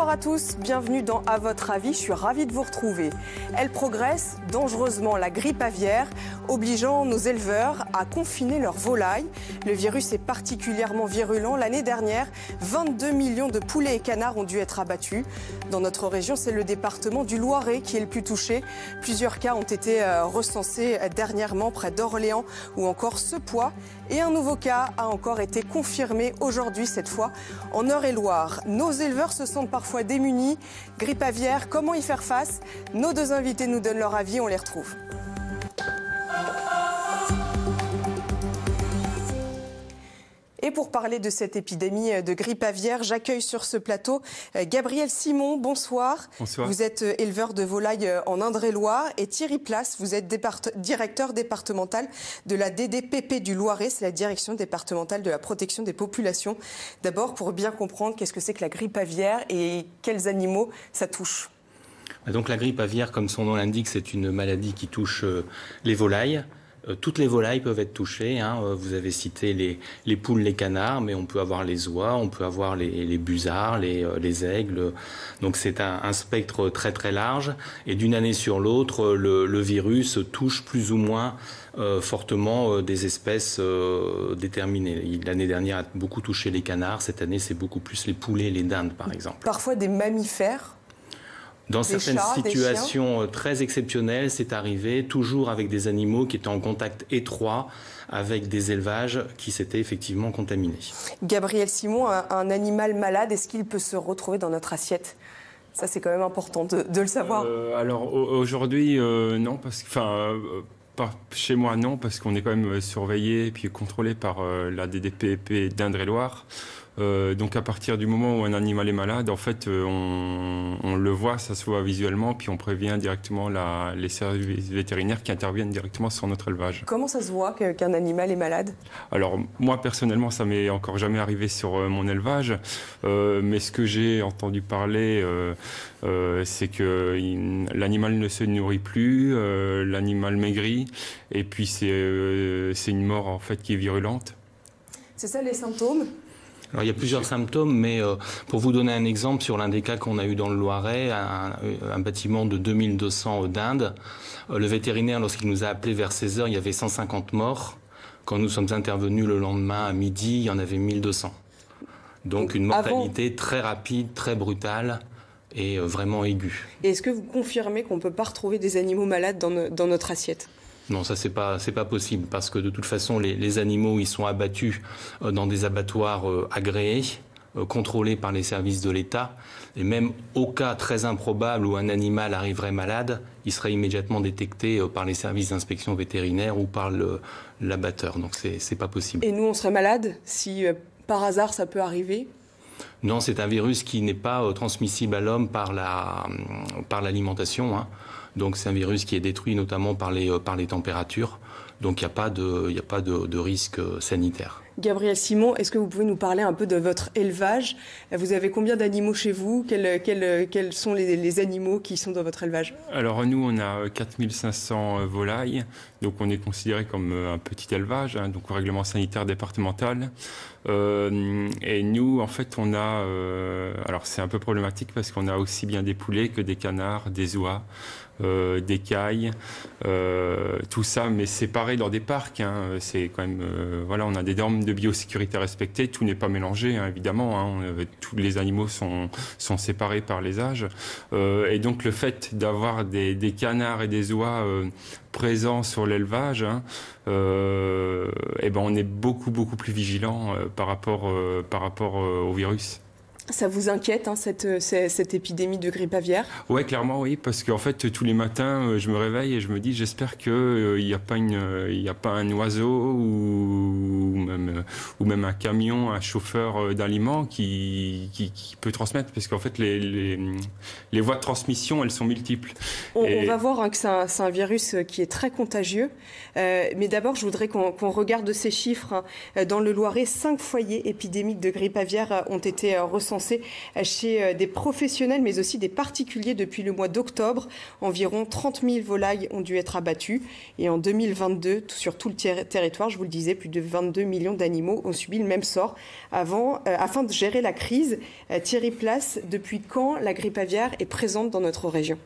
Bonsoir à tous, bienvenue dans À votre avis, je suis ravie de vous retrouver. Elle progresse dangereusement, la grippe aviaire, obligeant nos éleveurs à confiner leurs volailles. Le virus est particulièrement virulent. L'année dernière, 22 millions de poulets et canards ont dû être abattus. Dans notre région, c'est le département du Loiret qui est le plus touché. Plusieurs cas ont été recensés dernièrement près d'Orléans ou encore Sepois. Et un nouveau cas a encore été confirmé aujourd'hui, cette fois en Eure-et-Loir. Nos éleveurs se sentent parfois démunis. Grippe aviaire, comment y faire face? Nos deux invités nous donnent leur avis, on les retrouve. Et pour parler de cette épidémie de grippe aviaire, j'accueille sur ce plateau Gabriel Simon, bonsoir. Bonsoir. Vous êtes éleveur de volailles en Indre-et-Loire, et Thierry Place, vous êtes directeur départemental de la DDPP du Loiret, c'est la direction départementale de la protection des populations. D'abord, pour bien comprendre, qu'est-ce que c'est que la grippe aviaire et quels animaux ça touche? Donc la grippe aviaire, comme son nom l'indique, c'est une maladie qui touche les volailles. Toutes les volailles peuvent être touchées. Vous avez cité les poules, les canards, mais on peut avoir les oies, on peut avoir les busards, les aigles. Donc c'est un spectre très très large. Et d'une année sur l'autre, le virus touche plus ou moins fortement des espèces déterminées. L'année dernière a beaucoup touché les canards. Cette année, c'est beaucoup plus les poulets et les dindes, par exemple. Parfois des mammifères. Dans certaines situations très exceptionnelles, c'est arrivé toujours avec des animaux qui étaient en contact étroit avec des élevages qui s'étaient effectivement contaminés. Gabriel Simon, un animal malade, est-ce qu'il peut se retrouver dans notre assiette? Ça, c'est quand même important de le savoir. Alors aujourd'hui, non, parce que, pas chez moi, non, parce qu'on est quand même surveillé et puis contrôlé par la DDPP d'Indre-et-Loire. Donc à partir du moment où un animal est malade, en fait, on le voit, ça se voit visuellement, puis on prévient directement les services vétérinaires qui interviennent directement sur notre élevage. Comment ça se voit qu'un animal est malade? Alors moi personnellement, ça m'est encore jamais arrivé sur mon élevage, mais ce que j'ai entendu parler, c'est que l'animal ne se nourrit plus, l'animal maigrit, et puis c'est une mort en fait qui est virulente. C'est ça les symptômes? Alors, il y a plusieurs symptômes, mais pour vous donner un exemple, sur l'un des cas qu'on a eu dans le Loiret, un bâtiment de 2200 dindes, le vétérinaire, lorsqu'il nous a appelés vers 16 h, il y avait 150 morts. Quand nous sommes intervenus le lendemain à midi, il y en avait 1200. Donc une mortalité très rapide, très brutale et vraiment aiguë. Et est-ce que vous confirmez qu'on ne peut pas retrouver des animaux malades dans notre assiette? Non, ça c'est pas possible, parce que de toute façon les animaux ils sont abattus dans des abattoirs agréés, contrôlés par les services de l'État, et même au cas très improbable où un animal arriverait malade, il serait immédiatement détecté par les services d'inspection vétérinaire ou par l'abatteur. Donc c'est pas possible. Et nous on serait malade si par hasard ça peut arriver? Non, c'est un virus qui n'est pas transmissible à l'homme par l'alimentation. Donc c'est un virus qui est détruit notamment par les températures. Donc il n'y a pas de risque sanitaire. Gabriel Simon, est-ce que vous pouvez nous parler un peu de votre élevage? Vous avez combien d'animaux chez vous? Quels sont les animaux qui sont dans votre élevage? Alors nous, on a 4500 volailles, donc on est considéré comme un petit élevage, donc au règlement sanitaire départemental. Et nous, en fait, on a... alors c'est un peu problématique parce qu'on a aussi bien des poulets que des canards, des oies, des cailles, tout ça, mais séparé dans des parcs. C'est quand même... voilà, on a des normes de biosécurité respectées, tout n'est pas mélangé, évidemment. Tous les animaux sont séparés par les âges. Et donc le fait d'avoir des canards et des oies présents sur l'élevage, on est beaucoup plus vigilant par rapport au virus. Ça vous inquiète, cette épidémie de grippe aviaire? Ouais, clairement, oui, parce qu'en fait, tous les matins, je me réveille et je me dis, j'espère qu'il n'y a pas un oiseau ou même un camion, un chauffeur d'aliments qui peut transmettre, parce qu'en fait, les voies de transmission, elles sont multiples. On va voir que c'est un virus qui est très contagieux, mais d'abord, je voudrais qu'on regarde ces chiffres. Dans le Loiret, 5 foyers épidémiques de grippe aviaire ont été recensés chez des professionnels mais aussi des particuliers depuis le mois d'octobre. Environ 30 000 volailles ont dû être abattues et en 2022, sur tout le territoire, je vous le disais, plus de 22 millions millions d'animaux ont subi le même sort. Afin de gérer la crise, Thierry Place, depuis quand la grippe aviaire est présente dans notre région ?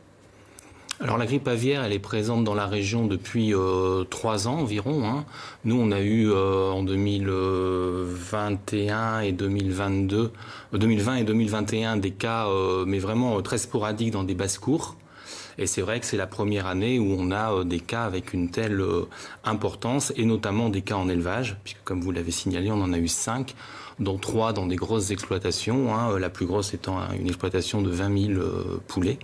Alors la grippe aviaire, elle est présente dans la région depuis 3 ans environ. Hein. Nous, on a eu en 2021 et 2020 et 2021 des cas, mais vraiment très sporadiques dans des basses-cours. Et c'est vrai que c'est la première année où on a des cas avec une telle importance, et notamment des cas en élevage, puisque comme vous l'avez signalé, on en a eu 5, dont 3 dans des grosses exploitations, hein, la plus grosse étant une exploitation de 20 000 poulets.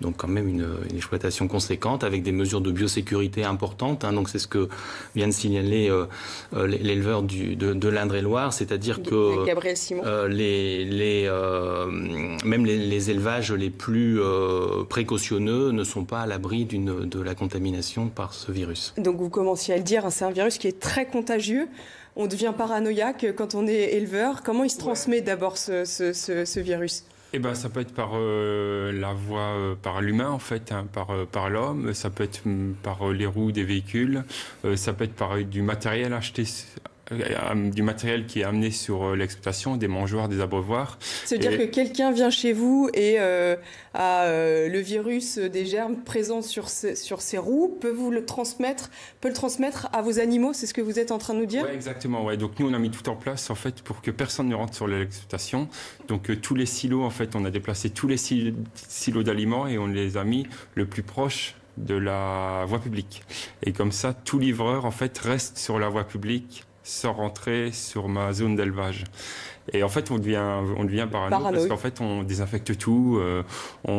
Donc quand même une exploitation conséquente avec des mesures de biosécurité importantes. Hein. Donc c'est ce que vient de signaler l'éleveur de l'Indre-et-Loire, c'est-à-dire que Gabriel Simon. Même les élevages les plus précautionneux ne sont pas à l'abri de la contamination par ce virus. Donc vous commenciez à le dire, hein, c'est un virus qui est très contagieux. On devient paranoïaque quand on est éleveur. Comment il se transmet d'abord ce virus ? Eh ben, ça peut être par la voie, par l'humain en fait, hein, par l'homme. Ça peut être par les roues des véhicules. Ça peut être par du matériel acheté, du matériel qui est amené sur l'exploitation, des mangeoires, des abreuvoirs. C'est-à-dire que quelqu'un vient chez vous et a le virus des germes présents sur ses roues, peut le transmettre à vos animaux, c'est ce que vous êtes en train de nous dire ? Oui, exactement. Ouais. Donc nous, on a mis tout en place en fait pour que personne ne rentre sur l'exploitation. Donc tous les silos, en fait, on a déplacé tous les silos d'aliments et on les a mis le plus proche de la voie publique. Et comme ça, tout livreur en fait reste sur la voie publique, sans rentrer sur ma zone d'élevage. Et en fait, on devient parano parce qu'en fait, on désinfecte tout. J'ai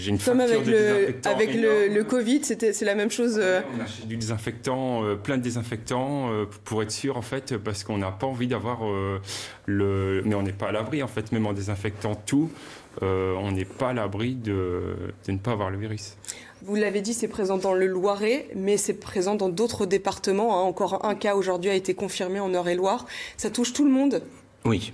une facture de désinfectant. Avec le Covid, c'est la même chose. On achète du désinfectant, plein de désinfectants pour être sûr, en fait, parce qu'on n'a pas envie d'avoir mais on n'est pas à l'abri, en fait, même en désinfectant tout, on n'est pas à l'abri de ne pas avoir le virus. Vous l'avez dit, c'est présent dans le Loiret, mais c'est présent dans d'autres départements. Hein. Encore un cas aujourd'hui a été confirmé en Eure-et-Loire. Ça touche tout le monde ? Oui,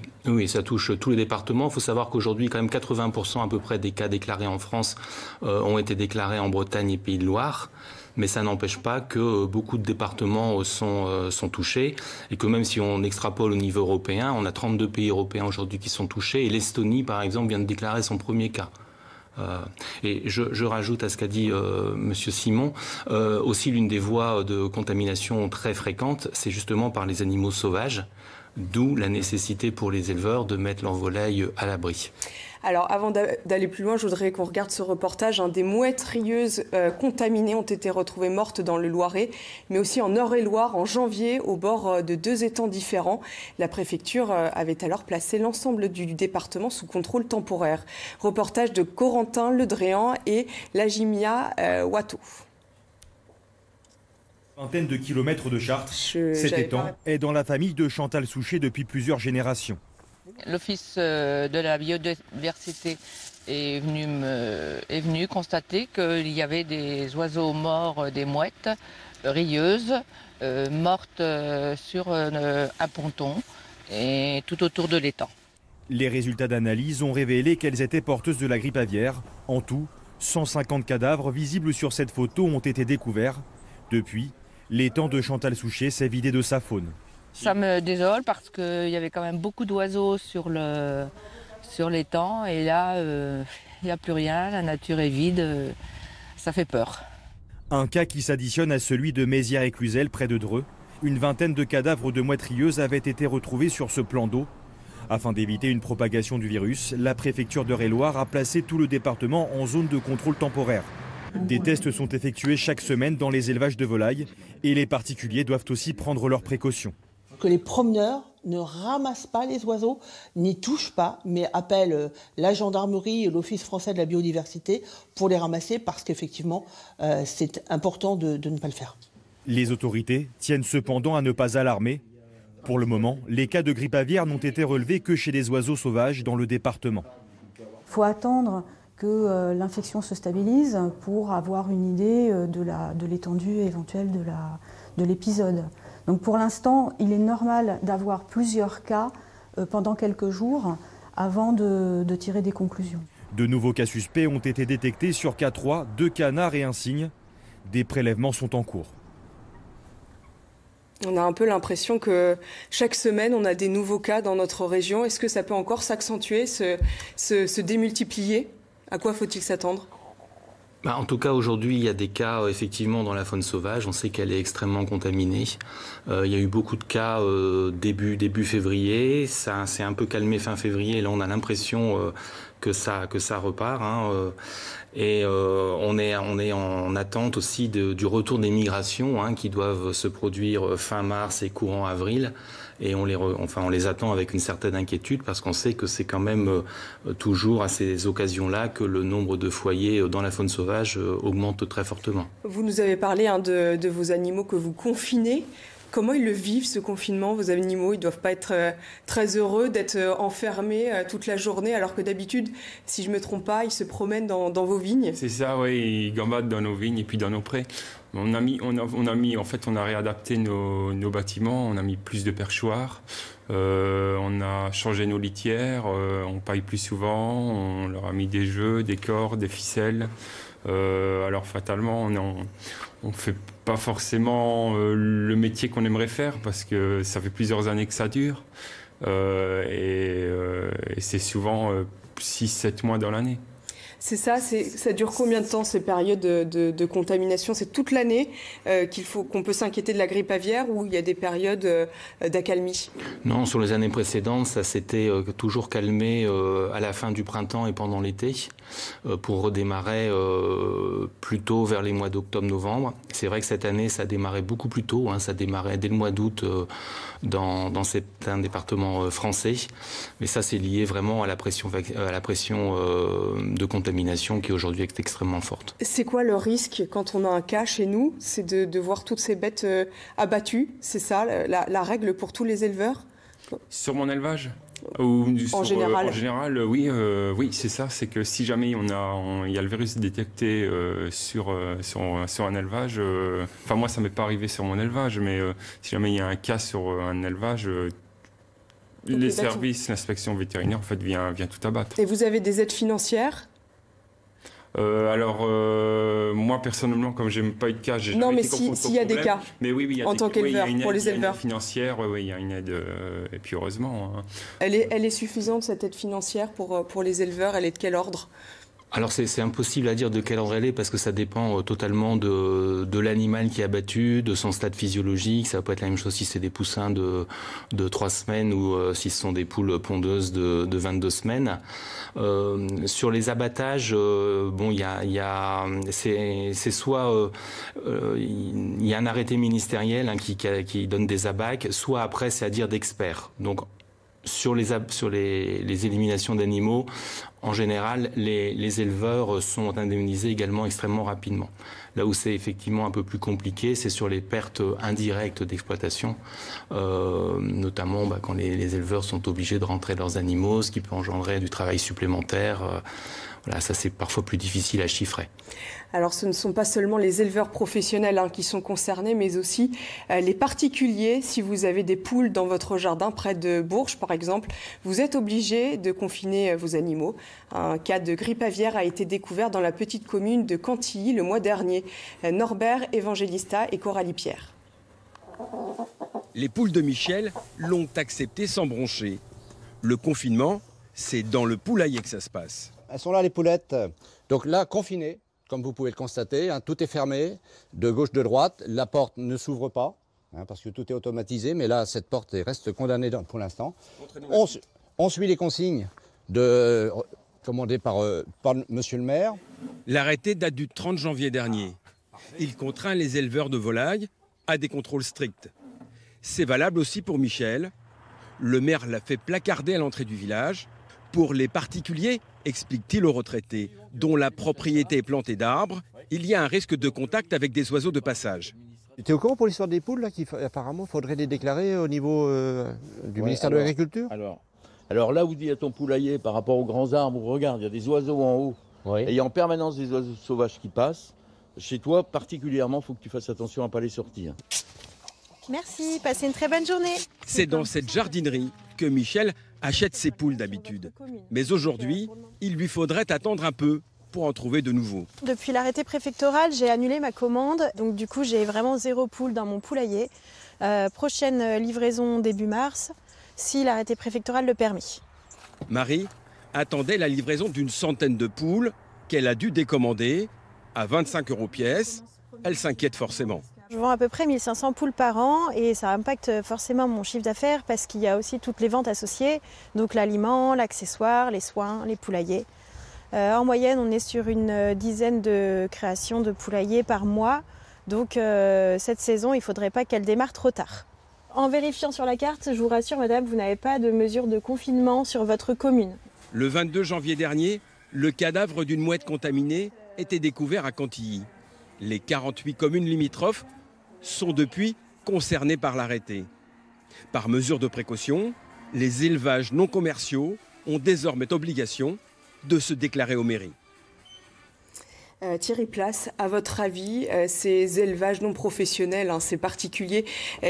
ça touche tous les départements. Il faut savoir qu'aujourd'hui, quand même 80% à peu près des cas déclarés en France ont été déclarés en Bretagne et Pays de Loire. Mais ça n'empêche pas que beaucoup de départements sont touchés et que même si on extrapole au niveau européen, on a 32 pays européens aujourd'hui qui sont touchés et l'Estonie, par exemple, vient de déclarer son premier cas. Et je rajoute à ce qu'a dit Monsieur Simon, aussi l'une des voies de contamination très fréquentes, c'est justement par les animaux sauvages, d'où la nécessité pour les éleveurs de mettre leur volaille à l'abri. Alors, avant d'aller plus loin, je voudrais qu'on regarde ce reportage. Hein. Des mouettes rieuses contaminées ont été retrouvées mortes dans le Loiret, mais aussi en Eure-et-Loire en janvier, au bord de 2 étangs différents. La préfecture avait alors placé l'ensemble du département sous contrôle temporaire. Reportage de Corentin Ledréan et Lajimia Watteau. Vingtaine de kilomètres de Chartres, cet étang est dans la famille de Chantal Souchet depuis plusieurs générations. L'Office de la biodiversité est venu constater qu'il y avait des oiseaux morts, des mouettes rieuses, mortes sur un ponton et tout autour de l'étang. Les résultats d'analyse ont révélé qu'elles étaient porteuses de la grippe aviaire. En tout, 150 cadavres visibles sur cette photo ont été découverts. Depuis, l'étang de Chantal Souchet s'est vidé de sa faune. Ça me désole parce qu'il y avait quand même beaucoup d'oiseaux sur l'étang et là, il n'y a plus rien, la nature est vide, ça fait peur. Un cas qui s'additionne à celui de Mézières-et-Cluzel près de Dreux. Une vingtaine de cadavres de mouettes rieuses avaient été retrouvés sur ce plan d'eau. Afin d'éviter une propagation du virus, la préfecture d'Eure-et-Loire a placé tout le département en zone de contrôle temporaire. Des tests sont effectués chaque semaine dans les élevages de volailles et les particuliers doivent aussi prendre leurs précautions. Que les promeneurs ne ramassent pas les oiseaux, n'y touchent pas, mais appellent la gendarmerie et l'Office français de la biodiversité pour les ramasser parce qu'effectivement, c'est important de ne pas le faire. Les autorités tiennent cependant à ne pas alarmer. Pour le moment, les cas de grippe aviaire n'ont été relevés que chez les oiseaux sauvages dans le département. Il faut attendre que l'infection se stabilise pour avoir une idée de l'étendue éventuelle de l'épisode. Donc pour l'instant, il est normal d'avoir plusieurs cas pendant quelques jours avant de tirer des conclusions. De nouveaux cas suspects ont été détectés sur K3, 2 canards et un cygne. Des prélèvements sont en cours. On a un peu l'impression que chaque semaine, on a des nouveaux cas dans notre région. Est-ce que ça peut encore s'accentuer, se démultiplier? À quoi faut-il s'attendre? En tout cas, aujourd'hui, il y a des cas effectivement dans la faune sauvage. On sait qu'elle est extrêmement contaminée. Il y a eu beaucoup de cas début février. Ça s'est un peu calmé fin février. Et là, on a l'impression que ça repart. Et on est en attente aussi du retour des migrations qui doivent se produire fin mars et courant avril. Et on les attend avec une certaine inquiétude parce qu'on sait que c'est quand même toujours à ces occasions-là que le nombre de foyers dans la faune sauvage augmente très fortement. Vous nous avez parlé de vos animaux que vous confinez. Comment ils le vivent, ce confinement? Vos animaux, ils ne doivent pas être très heureux d'être enfermés toute la journée, alors que d'habitude, si je ne me trompe pas, ils se promènent dans vos vignes. C'est ça, oui, ils gambadent dans nos vignes et puis dans nos prés. On a réadapté nos bâtiments, on a mis plus de perchoirs, on a changé nos litières, on paille plus souvent, on leur a mis des jeux, des cordes, des ficelles. Alors fatalement, on fait pas forcément le métier qu'on aimerait faire parce que ça fait plusieurs années que ça dure et c'est souvent 6-7 mois dans l'année. C'est ça, ça dure combien de temps ces périodes de contamination? C'est toute l'année qu'on peut s'inquiéter de la grippe aviaire ou il y a des périodes d'accalmie? Non, sur les années précédentes, ça s'était toujours calmé à la fin du printemps et pendant l'été pour redémarrer plutôt vers les mois d'octobre-novembre. C'est vrai que cette année, ça a démarré beaucoup plus tôt. Ça démarrait dès le mois d'août dans certains départements français. Mais ça, c'est lié vraiment à la pression de contamination qui aujourd'hui est extrêmement forte. C'est quoi le risque quand on a un cas chez nous? C'est de voir toutes ces bêtes abattues? C'est ça la règle pour tous les éleveurs? Sur mon élevage? En général. En général, oui, c'est ça. C'est que si jamais il y a le virus détecté sur un élevage, moi ça m'est pas arrivé sur mon élevage, mais si jamais il y a un cas sur un élevage, les services, l'inspection vétérinaire en fait vient tout abattre. Et vous avez des aides financières? Moi personnellement, comme j'ai pas eu de cas, j'ai jamais été confronté au problème. S'il y a des cas, mais oui, il y a en tant qu'éleveur, pour les éleveurs, il y a une aide financière, il y a une aide, et puis heureusement. Elle est suffisante cette aide financière pour les éleveurs? Elle est de quel ordre? Alors c'est impossible à dire de quel ordre elle est parce que ça dépend totalement de l'animal qui est abattu, de son stade physiologique. Ça peut être la même chose si c'est des poussins de 3 semaines ou si ce sont des poules pondeuses de 22 semaines. Sur les abattages, il y a un arrêté ministériel qui donne des abacs, soit après c'est à dire d'experts. Donc sur les éliminations d'animaux, en général, les éleveurs sont indemnisés également extrêmement rapidement. Là où c'est effectivement un peu plus compliqué, c'est sur les pertes indirectes d'exploitation, notamment quand les éleveurs sont obligés de rentrer leurs animaux, ce qui peut engendrer du travail supplémentaire. Ça c'est parfois plus difficile à chiffrer. Alors ce ne sont pas seulement les éleveurs professionnels qui sont concernés, mais aussi les particuliers. Si vous avez des poules dans votre jardin près de Bourges, par exemple, vous êtes obligé de confiner vos animaux. Un cas de grippe aviaire a été découvert dans la petite commune de Cantilly le mois dernier. Norbert Evangelista et Coralie Pierre. Les poules de Michel l'ont accepté sans broncher. Le confinement, c'est dans le poulailler que ça se passe. Elles sont là les poulettes, donc là confinées, comme vous pouvez le constater, tout est fermé, de gauche, de droite, la porte ne s'ouvre pas, parce que tout est automatisé, mais là cette porte reste condamnée pour l'instant. On suit les consignes commandées par monsieur le maire. L'arrêté date du 30 janvier dernier. Il contraint les éleveurs de volailles à des contrôles stricts. C'est valable aussi pour Michel. Le maire l'a fait placarder à l'entrée du village. Pour les particuliers, explique-t-il aux retraités, dont la propriété est plantée d'arbres, il y a un risque de contact avec des oiseaux de passage. Tu es au courant pour l'histoire des poules là, apparemment, il faudrait les déclarer au niveau du ministère de l'Agriculture? Alors là où il y a ton poulailler par rapport aux grands arbres, regarde, il y a des oiseaux en haut. Oui. Et il y a en permanence des oiseaux sauvages qui passent. Chez toi, particulièrement, il faut que tu fasses attention à ne pas les sortir. Merci, passez une très bonne journée. C'est dans cette jardinerie que Michel achète ses poules d'habitude. Mais aujourd'hui, il lui faudrait attendre un peu pour en trouver de nouveaux. Depuis l'arrêté préfectoral, j'ai annulé ma commande. Donc du coup, j'ai vraiment 0 poule dans mon poulailler. Prochaine livraison début mars, si l'arrêté préfectoral le permet. Marie attendait la livraison d'une centaine de poules qu'elle a dû décommander à 25 € pièce. Elle s'inquiète forcément. Je vends à peu près 1500 poules par an et ça impacte forcément mon chiffre d'affaires parce qu'il y a aussi toutes les ventes associées, donc l'aliment, l'accessoire, les soins, les poulaillers. En moyenne, on est sur une dizaine de créations de poulaillers par mois, donc cette saison, il ne faudrait pas qu'elle démarre trop tard. En vérifiant sur la carte, je vous rassure madame, vous n'avez pas de mesure de confinement sur votre commune. Le 22 janvier dernier, le cadavre d'une mouette contaminée était découvert à Cantilly. Les 48 communes limitrophes sont depuis concernées par l'arrêté. Par mesure de précaution, les élevages non commerciaux ont désormais obligation de se déclarer aux mairies. Thierry Place, à votre avis, ces élevages non professionnels, ces particuliers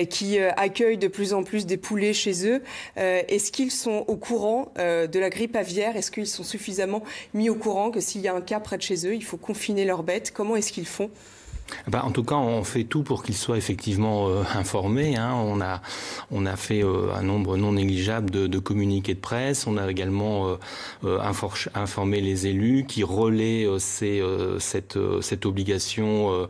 qui accueillent de plus en plus des poulets chez eux, est-ce qu'ils sont au courant de la grippe aviaire? Est-ce qu'ils sont suffisamment mis au courant que s'il y a un cas près de chez eux, il faut confiner leurs bêtes? Comment est-ce qu'ils font? En tout cas, on fait tout pour qu'ils soient effectivement informés. On a fait un nombre non négligeable de communiqués de presse. On a également informé les élus qui relaient cette obligation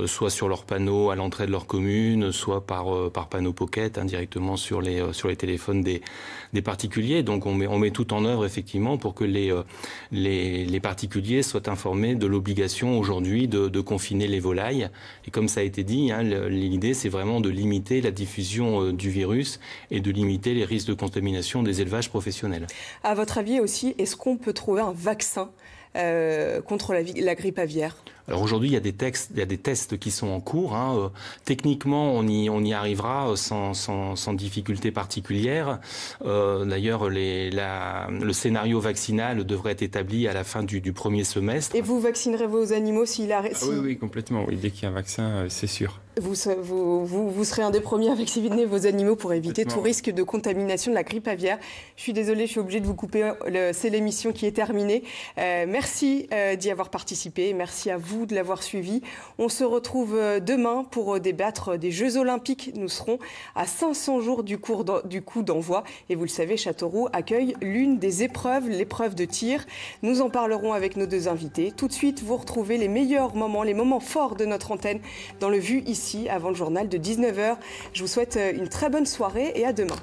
soit sur leurs panneaux à l'entrée de leur commune, soit par panneau pocket directement sur les téléphones des particuliers. Donc on met tout en œuvre effectivement pour que les particuliers soient informés de l'obligation aujourd'hui de confiner les volailles. Et comme ça a été dit, l'idée c'est vraiment de limiter la diffusion du virus et de limiter les risques de contamination des élevages professionnels. À votre avis aussi, est-ce qu'on peut trouver un vaccin contre la grippe aviaire? Alors aujourd'hui, il y a des tests qui sont en cours. Techniquement, on y arrivera sans difficulté particulière. D'ailleurs, le scénario vaccinal devrait être établi à la fin du premier semestre. Et vous vaccinerez vos animaux s'il arrive? Oui, complètement. Oui. Dès qu'il y a un vaccin, c'est sûr. Vous serez un des premiers à vacciner vos animaux pour éviter tout risque de contamination de la grippe aviaire. Je suis désolée, je suis obligée de vous couper. C'est l'émission qui est terminée. Merci d'y avoir participé. Merci à vous de l'avoir suivi. On se retrouve demain pour débattre des Jeux Olympiques. Nous serons à 500 jours du coup d'envoi. Et vous le savez, Châteauroux accueille l'une des épreuves, l'épreuve de tir. Nous en parlerons avec nos deux invités. Tout de suite, vous retrouvez les meilleurs moments, les moments forts de notre antenne dans le Vu ici, avant le journal de 19h. Je vous souhaite une très bonne soirée et à demain.